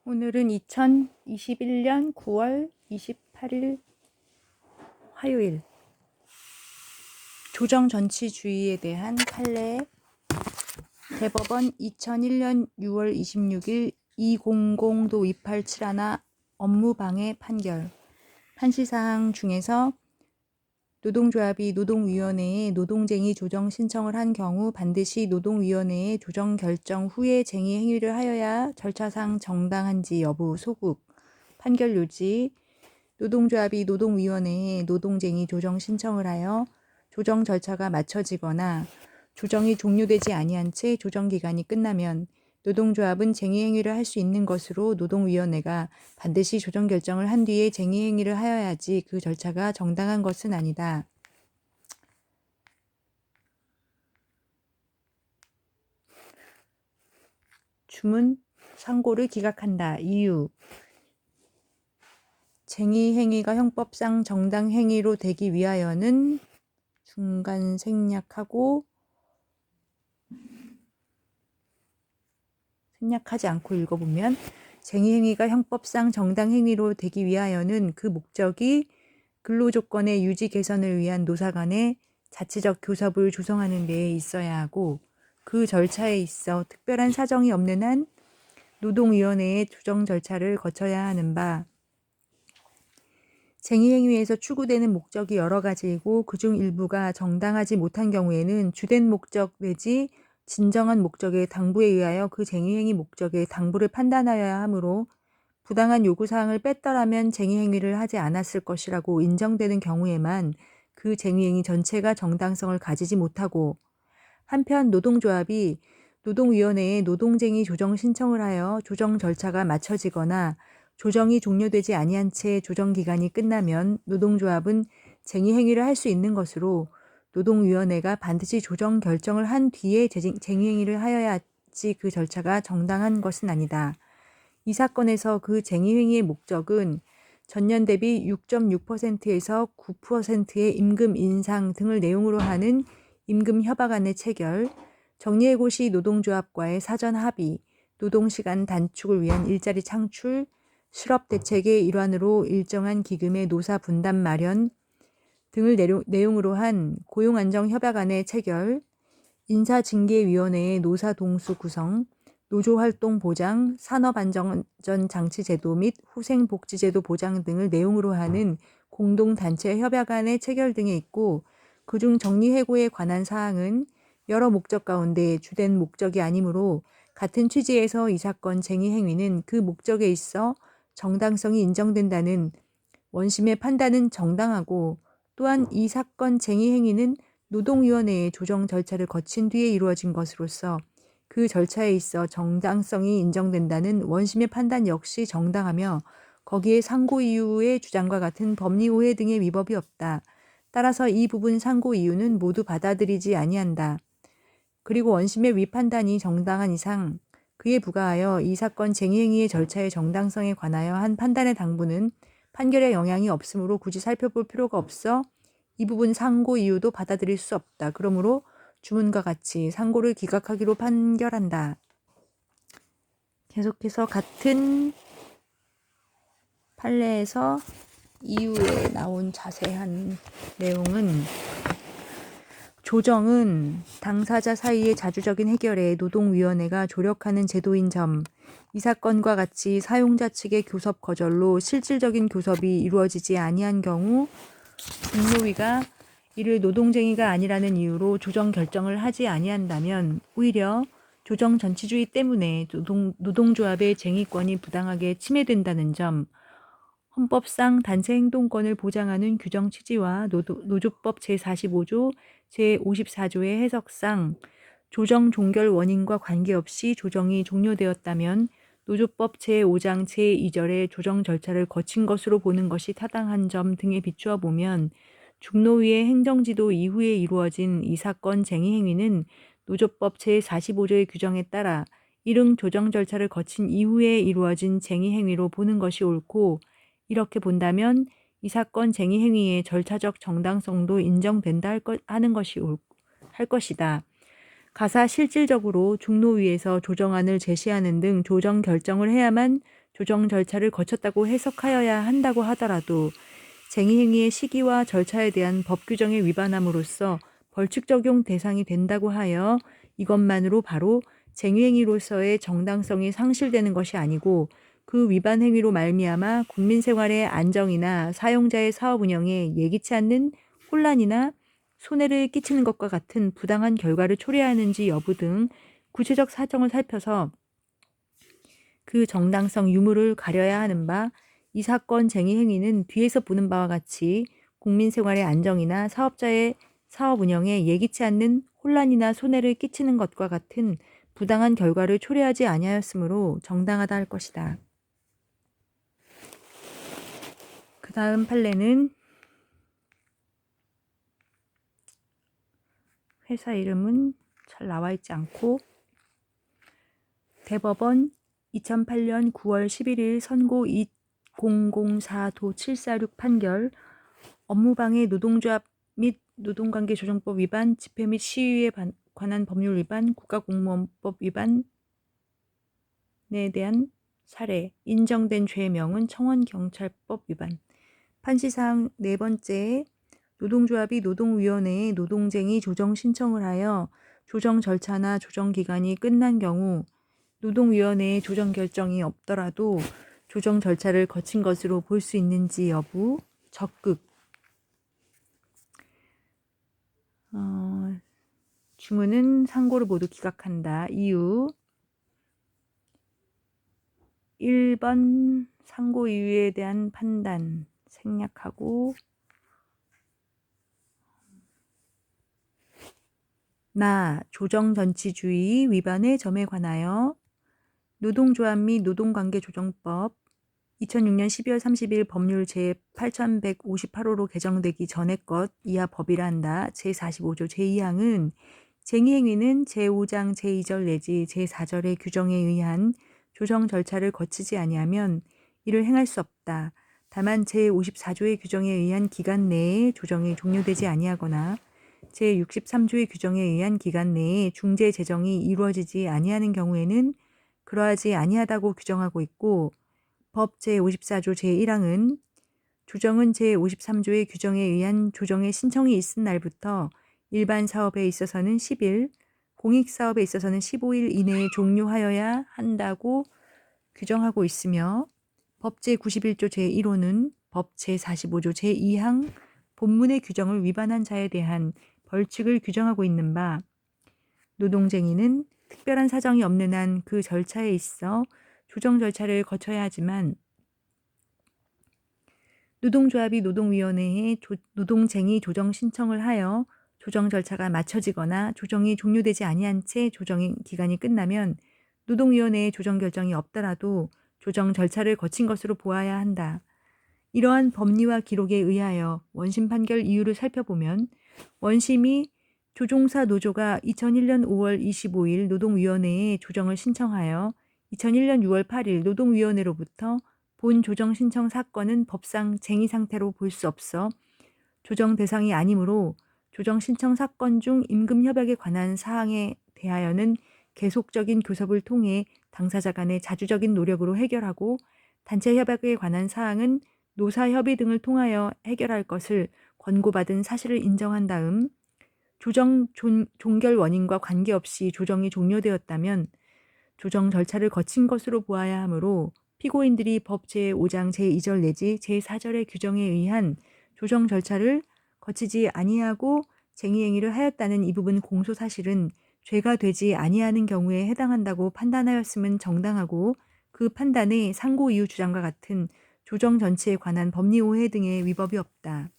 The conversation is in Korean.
오늘은 2021년 9월 28일 화요일. 조정전치주의에 대한 판례. 대법원 2001년 6월 26일 200도 2871 업무방해 판결. 판시사항 중에서 노동조합이 노동위원회에 노동쟁의 조정 신청을 한 경우 반드시 노동위원회의 조정 결정 후에 쟁의 행위를 하여야 절차상 정당한지 여부 소국. 판결 요지. 노동조합이 노동위원회에 노동쟁의 조정 신청을 하여 조정 절차가 마쳐지거나 조정이 종료되지 아니한 채 조정기간이 끝나면 노동조합은 쟁의행위를 할 수 있는 것으로 노동위원회가 반드시 조정 결정을 한 뒤에 쟁의행위를 하여야지 그 절차가 정당한 것은 아니다. 주문, 상고를 기각한다. 이유. 쟁의행위가 형법상 정당행위로 되기 위하여는 중간 생략하고 생략하지 않고 읽어보면 쟁의행위가 형법상 정당행위로 되기 위하여는 그 목적이 근로조건의 유지 개선을 위한 노사 간의 자체적 교섭을 조성하는 데에 있어야 하고 그 절차에 있어 특별한 사정이 없는 한 노동위원회의 조정 절차를 거쳐야 하는 바 쟁의행위에서 추구되는 목적이 여러 가지이고 그중 일부가 정당하지 못한 경우에는 주된 목적 내지 진정한 목적의 당부에 의하여 그 쟁의행위 목적의 당부를 판단하여야 하므로 부당한 요구사항을 뺐더라면 쟁의행위를 하지 않았을 것이라고 인정되는 경우에만 그 쟁의행위 전체가 정당성을 가지지 못하고 한편 노동조합이 노동위원회에 노동쟁의 조정 신청을 하여 조정 절차가 마쳐지거나 조정이 종료되지 아니한 채 조정기간이 끝나면 노동조합은 쟁의행위를 할 수 있는 것으로 노동위원회가 반드시 조정 결정을 한 뒤에 쟁의행위를 하여야지 그 절차가 정당한 것은 아니다. 이 사건에서 그 쟁의행위의 목적은 전년 대비 6.6%에서 9%의 임금 인상 등을 내용으로 하는 임금 협약안의 체결, 정리해고시 노동조합과의 사전 합의, 노동시간 단축을 위한 일자리 창출, 실업 대책의 일환으로 일정한 기금의 노사 분담 마련 등을 내용으로 한 고용안정협약안의 체결, 인사징계위원회의 노사 동수 구성, 노조활동 보장, 산업안전장치제도 및 후생복지제도 보장 등을 내용으로 하는 공동단체 협약안의 체결 등에 있고 그중 정리해고에 관한 사항은 여러 목적 가운데 주된 목적이 아니므로 같은 취지에서 이 사건 쟁의행위는 그 목적에 있어 정당성이 인정된다는 원심의 판단은 정당하고 또한 이 사건 쟁의행위는 노동위원회의 조정 절차를 거친 뒤에 이루어진 것으로서 그 절차에 있어 정당성이 인정된다는 원심의 판단 역시 정당하며 거기에 상고 이유의 주장과 같은 법리 오해 등의 위법이 없다. 따라서 이 부분 상고 이유는 모두 받아들이지 아니한다. 그리고 원심의 위판단이 정당한 이상 그에 부가하여 이 사건 쟁의행위의 절차의 정당성에 관하여 한 판단의 당부는 판결에 영향이 없으므로 굳이 살펴볼 필요가 없어 이 부분 상고 이유도 받아들일 수 없다. 그러므로 주문과 같이 상고를 기각하기로 판결한다. 계속해서 같은 판례에서 이후에 나온 자세한 내용은 조정은 당사자 사이의 자주적인 해결에 노동위원회가 조력하는 제도인 점, 이 사건과 같이 사용자 측의 교섭 거절로 실질적인 교섭이 이루어지지 아니한 경우 중노위가 이를 노동쟁의가 아니라는 이유로 조정 결정을 하지 아니한다면 오히려 조정 전치주의 때문에 노동조합의 쟁의권이 부당하게 침해된다는 점, 헌법상 단체 행동권을 보장하는 규정 취지와 노조법 제45조, 제54조의 해석상 조정 종결 원인과 관계없이 조정이 종료되었다면 노조법 제5장 제2절의 조정 절차를 거친 것으로 보는 것이 타당한 점 등에 비추어 보면 중노위의 행정지도 이후에 이루어진 이 사건 쟁의행위는 노조법 제45조의 규정에 따라 이른 조정 절차를 거친 이후에 이루어진 쟁의행위로 보는 것이 옳고 이렇게 본다면 이 사건 쟁의행위의 절차적 정당성도 인정된다 하는 것이 할 것이다. 가사 실질적으로 중노위에서 조정안을 제시하는 등 조정 결정을 해야만 조정 절차를 거쳤다고 해석하여야 한다고 하더라도 쟁의행위의 시기와 절차에 대한 법 규정에 위반함으로써 벌칙 적용 대상이 된다고 하여 이것만으로 바로 쟁의행위로서의 정당성이 상실되는 것이 아니고 그 위반 행위로 말미암아 국민 생활의 안정이나 사용자의 사업 운영에 예기치 않는 혼란이나 손해를 끼치는 것과 같은 부당한 결과를 초래하는지 여부 등 구체적 사정을 살펴서 그 정당성 유무를 가려야 하는 바, 이 사건 쟁의 행위는 뒤에서 보는 바와 같이 국민 생활의 안정이나 사업자의 사업 운영에 예기치 않는 혼란이나 손해를 끼치는 것과 같은 부당한 결과를 초래하지 아니하였으므로 정당하다 할 것이다. 그 다음 판례는 회사 이름은 잘 나와 있지 않고 대법원 2008년 9월 11일 선고 2004-746 판결 업무방해 노동조합 및 노동관계조정법 위반, 집회 및 시위에 관한 법률 위반, 국가공무원법 위반에 대한 사례, 인정된 죄명은 청원경찰법 위반. 판시사항 네 번째, 노동조합이 노동위원회에 노동쟁의 조정 신청을 하여 조정 절차나 조정 기간이 끝난 경우 노동위원회의 조정 결정이 없더라도 조정 절차를 거친 것으로 볼 수 있는지 여부, 적극. 주문은 상고를 모두 기각한다. 이유 1번 상고 이유에 대한 판단 생략하고 조정전치주의 위반의 점에 관하여 노동조합 및 노동관계조정법 2006년 12월 30일 법률 제8158호로 개정되기 전의 것 이하 법이라 한다. 제45조 제2항은 쟁의행위는 제5장 제2절 내지 제4절의 규정에 의한 조정 절차를 거치지 아니하면 이를 행할 수 없다. 다만 제54조의 규정에 의한 기간 내에 조정이 종료되지 아니하거나 제63조의 규정에 의한 기간 내에 중재 제정이 이루어지지 아니하는 경우에는 그러하지 아니하다고 규정하고 있고 법 제54조 제1항은 조정은 제53조의 규정에 의한 조정의 신청이 있은 날부터 일반 사업에 있어서는 10일, 공익사업에 있어서는 15일 이내에 종료하여야 한다고 규정하고 있으며 법 제91조 제1호는 법 제45조 제2항 본문의 규정을 위반한 자에 대한 벌칙을 규정하고 있는 바 노동쟁의는 특별한 사정이 없는 한 그 절차에 있어 조정 절차를 거쳐야 하지만 노동조합이 노동위원회에 노동쟁의 조정 신청을 하여 조정 절차가 마쳐지거나 조정이 종료되지 아니한 채 조정 기간이 끝나면 노동위원회의 조정 결정이 없더라도 조정 절차를 거친 것으로 보아야 한다. 이러한 법리와 기록에 의하여 원심 판결 이유를 살펴보면 원심이 조종사 노조가 2001년 5월 25일 노동위원회에 조정을 신청하여 2001년 6월 8일 노동위원회로부터 본 조정 신청 사건은 법상 쟁의 상태로 볼 수 없어 조정 대상이 아니므로 조정 신청 사건 중 임금협약에 관한 사항에 대하여는 계속적인 교섭을 통해 당사자 간의 자주적인 노력으로 해결하고 단체 협약에 관한 사항은 노사협의 등을 통하여 해결할 것을 권고받은 사실을 인정한 다음 조정 종결 원인과 관계없이 조정이 종료되었다면 조정 절차를 거친 것으로 보아야 하므로 피고인들이 법 제5장 제2절 내지 제4절의 규정에 의한 조정 절차를 거치지 아니하고 쟁의행위를 하였다는 이 부분 공소 사실은 죄가 되지 아니하는 경우에 해당한다고 판단하였음은 정당하고 그 판단에 상고 이유 주장과 같은 조정 전치에 관한 법리 오해 등의 위법이 없다.